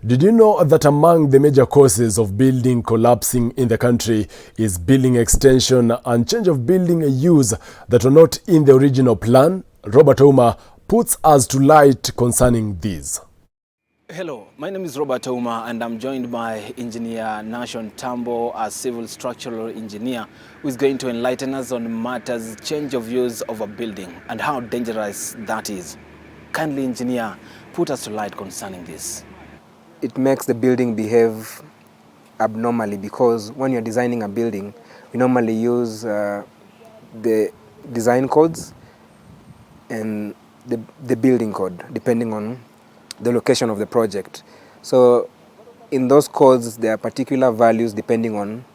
Did you know that among the major causes of building collapsing in the country is building extension and change of building use that were not in the original plan? Robert Ouma puts us to light concerning these. Hello, my name is Robert Ouma and I'm joined by engineer Nashon Tambo, a civil structural engineer, who is going to enlighten us on matters change of use of a building and how dangerous that is. Kindly, engineer, put us to light concerning this. It makes the building behave abnormally because when you're designing a building, we normally use the design codes and the building code, depending on the location of the project. So in those codes, there are particular values depending on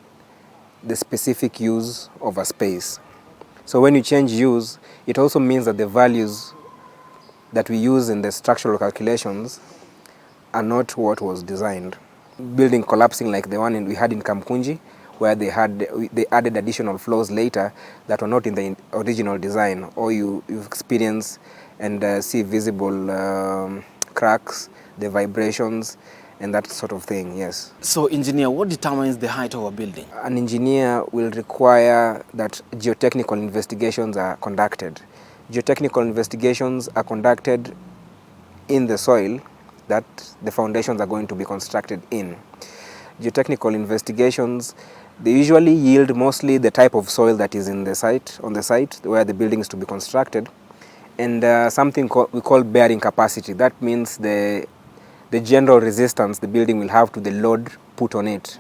the specific use of a space. So when you change use, it also means that the values that we use in the structural calculations are not what was designed. Building collapsing like the one we had in Kamkunji, where they added additional floors later that were not in the original design, or you experience and see visible cracks, the vibrations, and that sort of thing, yes. So, engineer, what determines the height of a building? An engineer will require that geotechnical investigations are conducted. Geotechnical investigations are conducted in the soil that the foundations are going to be constructed in. Geotechnical investigations, they usually yield mostly the type of soil that is on the site where the building is to be constructed, and something we call bearing capacity. That means the general resistance the building will have to the load put on it.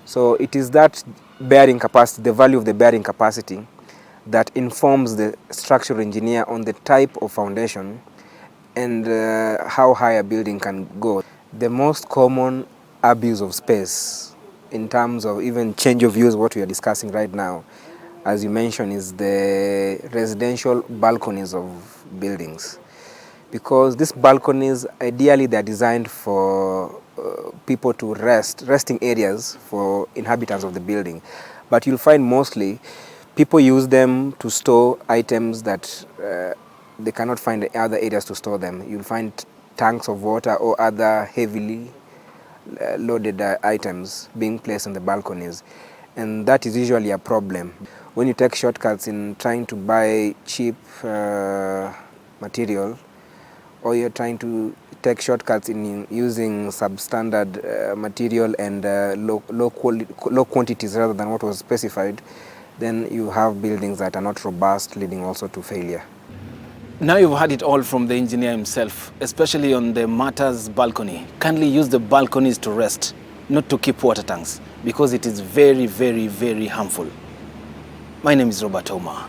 So it is that bearing capacity, the value of the bearing capacity, that informs the structural engineer on the type of foundation and how high a building can go. The most common abuse of space in terms of even change of use, what we are discussing right now, as you mentioned, is the residential balconies of buildings. Because these balconies, ideally they're designed for people to resting areas for inhabitants of the building. But you'll find mostly people use them to store items that they cannot find other areas to store them. You'll find tanks of water or other heavily loaded items being placed on the balconies. And that is usually a problem. When you take shortcuts in trying to buy cheap material, or you're trying to take shortcuts in using substandard material and low quantities rather than what was specified, then you have buildings that are not robust, leading also to failure. Now you've heard it all from the engineer himself, especially on the matters balcony. Kindly use the balconies to rest, not to keep water tanks, because it is very, very, very harmful. My name is Robert Ouma.